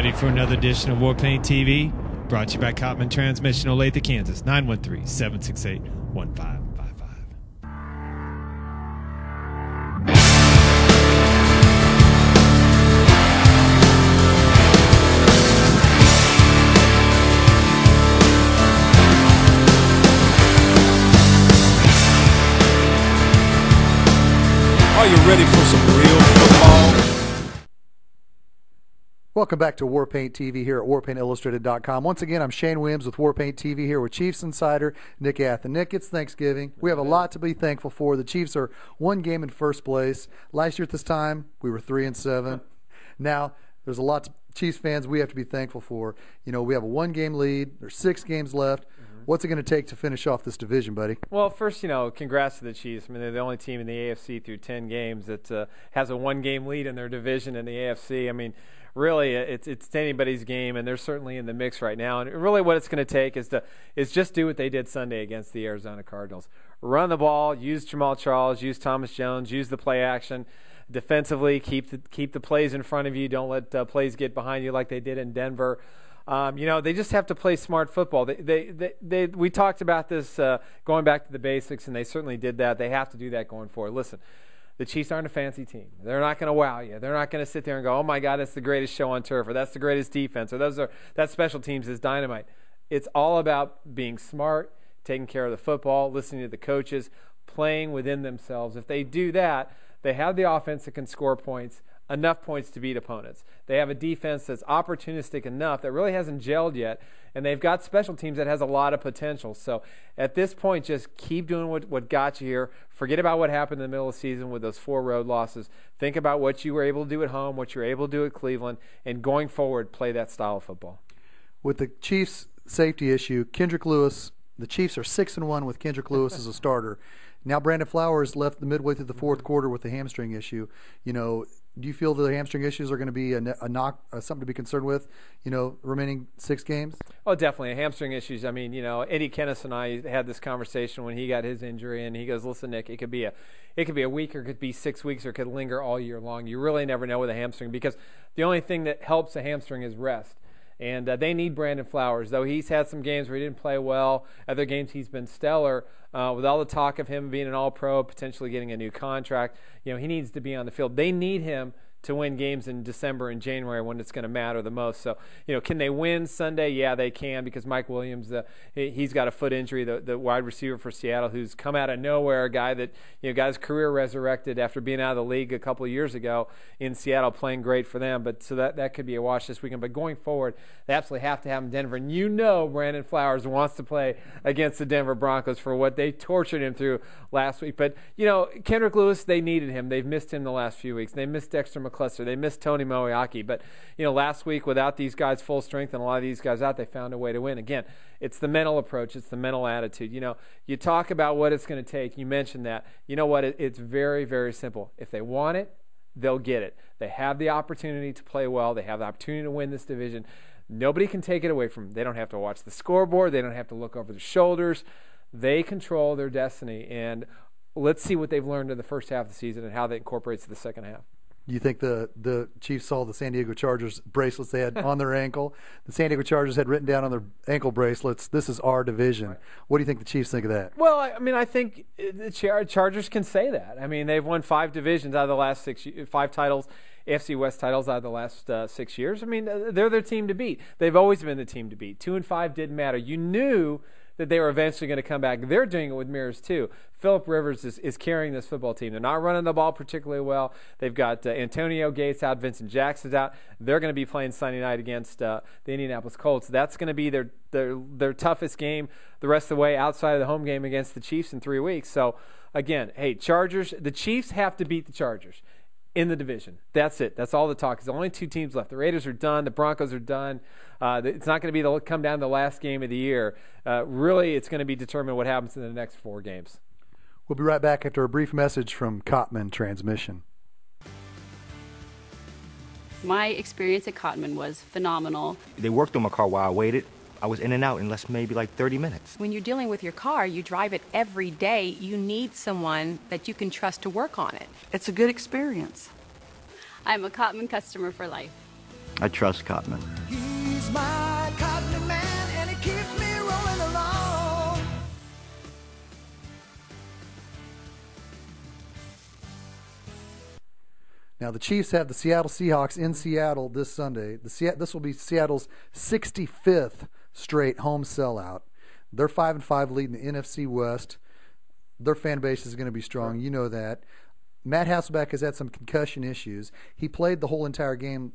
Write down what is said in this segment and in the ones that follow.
ready for another edition of Warpaint TV? Brought to you by Cotman Transmission, Olathe, Kansas, 913-768-1555. Are you ready for some real football? Welcome back to Warpaint TV here at warpaintillustrated.com. Once again, I'm Shane Williams with Warpaint TV here with Chiefs insider Nick Athan. Nick, it's Thanksgiving. We have a lot to be thankful for. The Chiefs are one game in first place. Last year at this time, we were 3-7. Now, there's a lot to Chiefs fans we have to be thankful for. You know, we have a one-game lead. There's 6 games left. What's it going to take to finish off this division, buddy? Well, first, congrats to the Chiefs. I mean, they're the only team in the AFC through 10 games that has a one-game lead in their division in the AFC. I mean, really, it's anybody's game, and they're certainly in the mix right now. And really what it's going to take is just do what they did Sunday against the Arizona Cardinals. Run the ball, use Jamal Charles, use Thomas Jones, use the play action. Defensively, keep the plays in front of you. Don't let plays get behind you like they did in Denver. They just have to play smart football. We talked about this going back to the basics, and they certainly did that. They have to do that going forward. Listen, the Chiefs aren't a fancy team. They're not going to wow you. They're not going to sit there and go, oh, my God, that's the greatest show on turf, or that's the greatest defense, or that special teams is dynamite. It's all about being smart, taking care of the football, listening to the coaches, playing within themselves. If they do that, they have the offense that can score points, enough points to beat opponents. They have a defense that's opportunistic enough that really hasn't gelled yet, and they've got special teams that has a lot of potential. So at this point, just keep doing what got you here. Forget about what happened in the middle of the season with those 4 road losses. Think about what you were able to do at home, what you were able to do at Cleveland, and going forward, play that style of football. With the Chiefs' safety issue, Kendrick Lewis, the Chiefs are 6-1 with Kendrick Lewis as a starter. Now Brandon Flowers left the midway through the fourth quarter with the hamstring issue. Do you feel the hamstring issues are going to be a something to be concerned with, remaining 6 games? Oh, definitely. Hamstring issues. I mean, Eddie Kennis and I had this conversation when he got his injury, and he goes, listen, Nick, it could be a week, or it could be 6 weeks, or it could linger all year long. You really never know with a hamstring, because the only thing that helps a hamstring is rest. And they need Brandon Flowers, though he's had some games where he didn't play well. Other games he's been stellar. With all the talk of him being an all-pro, potentially getting a new contract, he needs to be on the field. They need him to win games in December and January when it's going to matter the most. So, can they win Sunday? Yeah, they can, because Mike Williams, he's got a foot injury, the wide receiver for Seattle, who's come out of nowhere, a guy that, got his career resurrected after being out of the league a couple of years ago in Seattle, playing great for them. But so that could be a wash this weekend. But going forward, they absolutely have to have him in Denver. And Brandon Flowers wants to play against the Denver Broncos for what they tortured him through last week. But, Kendrick Lewis, they needed him. They've missed him the last few weeks. They missed Dexter McCluster. They missed Tony Moeaki. But, last week, without these guys full strength and a lot of these guys out, they found a way to win. Again, it's the mental approach. It's the mental attitude. You talk about what it's going to take. You mentioned that. You know what? It's very, very simple. If they want it, they'll get it. They have the opportunity to play well. They have the opportunity to win this division. Nobody can take it away from them. They don't have to watch the scoreboard. They don't have to look over their shoulders. They control their destiny. And let's see what they've learned in the first half of the season and how that incorporates to the second half. You think the Chiefs saw the San Diego Chargers bracelets they had on their ankle? The San Diego Chargers had written down on their ankle bracelets, "This is our division." Right. What do you think the Chiefs think of that? Well, I think the Chargers can say that. I mean, they've won 5 divisions out of the last 5 titles, AFC West titles out of the last 6 years. I mean, they're their team to beat. They've always been the team to beat. 2-5 didn't matter. You knew that they were eventually going to come back. They're doing it with mirrors too. Phillip Rivers is carrying this football team. They're not running the ball particularly well. They've got Antonio Gates out, Vincent Jackson's out. They're going to be playing Sunday night against the Indianapolis Colts. That's going to be their toughest game the rest of the way outside of the home game against the Chiefs in 3 weeks. So, again, hey, Chargers, the Chiefs have to beat the Chargers in the division. That's it. That's all the talk. There's only 2 teams left. The Raiders are done. The Broncos are done. It's not going to come down to the last game of the year. Really, it's going to be determined what happens in the next 4 games. We'll be right back after a brief message from Cotman Transmission. My experience at Cotman was phenomenal. They worked on my car while I waited. I was in and out in less maybe like 30 minutes. When you're dealing with your car, you drive it every day. You need someone that you can trust to work on it. It's a good experience. I'm a Cotman customer for life. I trust Cotman. He's my Cotman man, and he keeps me rolling along. Now, the Chiefs have the Seattle Seahawks in Seattle this Sunday. This will be Seattle's 65th straight home sellout. They're 5-5 leading the NFC West. Their fan base is going to be strong. You know that. Matt Hasselbeck has had some concussion issues. He played the whole entire game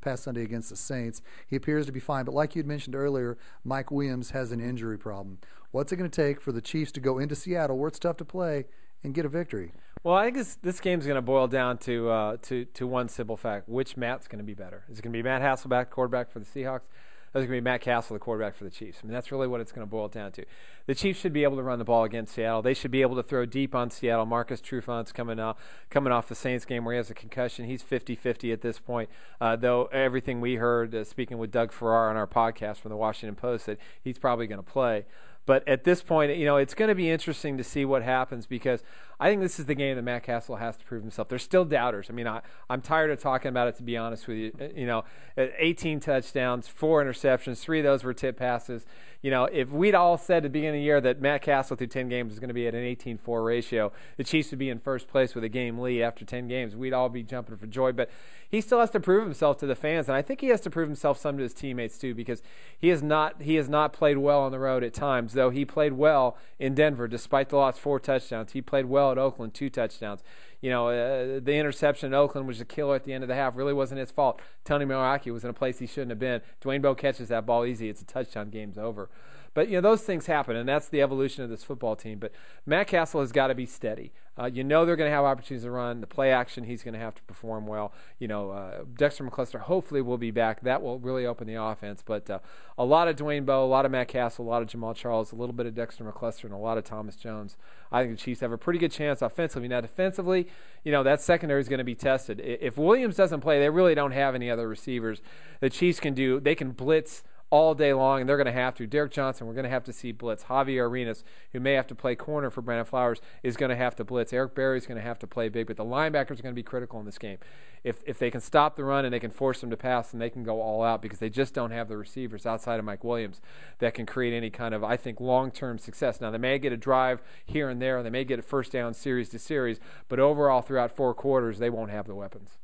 past Sunday against the Saints. He appears to be fine. But like you had mentioned earlier, Mike Williams has an injury problem. What's it going to take for the Chiefs to go into Seattle, where it's tough to play, and get a victory? Well, I think this game's going to boil down to one simple fact: which Matt's going to be better? Is it going to be Matt Hasselbeck, quarterback for the Seahawks? Or is it going to be Matt Castle, the quarterback for the Chiefs? I mean, that's really what it's going to boil down to. The Chiefs should be able to run the ball against Seattle. They should be able to throw deep on Seattle. Marcus Trufant's coming off the Saints game where he has a concussion. He's 50-50 at this point, though everything we heard, speaking with Doug Farrar on our podcast from the Washington Post, that he's probably going to play. But at this point, it's going to be interesting to see what happens, because I think this is the game that Matt Castle has to prove himself. There's still doubters. I mean, I'm tired of talking about it, to be honest with you. 18 touchdowns, 4 interceptions, 3 of those were tip passes. If we'd all said at the beginning of the year that Matt Castle through 10 games is going to be at an 18-4 ratio, the Chiefs would be in first place with a game lead after 10 games, we'd all be jumping for joy. But he still has to prove himself to the fans, and I think he has to prove himself some to his teammates too, because he has not played well on the road at times, though he played well in Denver despite the loss, 4 touchdowns. He played well at Oakland, 2 touchdowns. The interception in Oakland was a killer at the end of the half. Really wasn't his fault. Tony Milwaukee was in a place he shouldn't have been. Dwayne Bowe catches that ball easy. It's a touchdown. Game's over. But, those things happen, and that's the evolution of this football team. But Matt Castle has got to be steady. They're going to have opportunities to run. The play action, he's going to have to perform well. Dexter McCluster hopefully will be back. That will really open the offense. But a lot of Dwayne Bowe, a lot of Matt Castle, a lot of Jamal Charles, a little bit of Dexter McCluster, and a lot of Thomas Jones. I think the Chiefs have a pretty good chance offensively. Now, defensively, that secondary is going to be tested. If Williams doesn't play, they really don't have any other receivers. The Chiefs they can blitz all day long, and they're going to have to. Derek Johnson, we're going to have to see blitz. Javier Arenas, who may have to play corner for Brandon Flowers, is going to have to blitz. Eric Berry's going to have to play big, but the linebackers are going to be critical in this game. If they can stop the run and they can force them to pass, then they can go all out, because they just don't have the receivers outside of Mike Williams that can create any kind of, I think, long-term success. Now, they may get a drive here and there, and they may get a first down series to series, but overall, throughout 4 quarters, they won't have the weapons.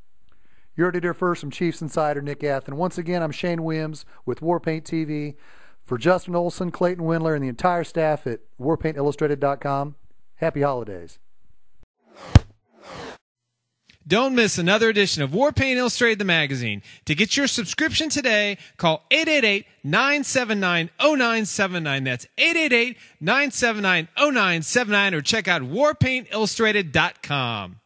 You heard it here first from Chiefs Insider Nick Athan. Once again, I'm Shane Williams with Warpaint TV. For Justin Olson, Clayton Windler, and the entire staff at WarpaintIllustrated.com, happy holidays. Don't miss another edition of Warpaint Illustrated, the magazine. To get your subscription today, call 888-979-0979. That's 888-979-0979, or check out WarpaintIllustrated.com.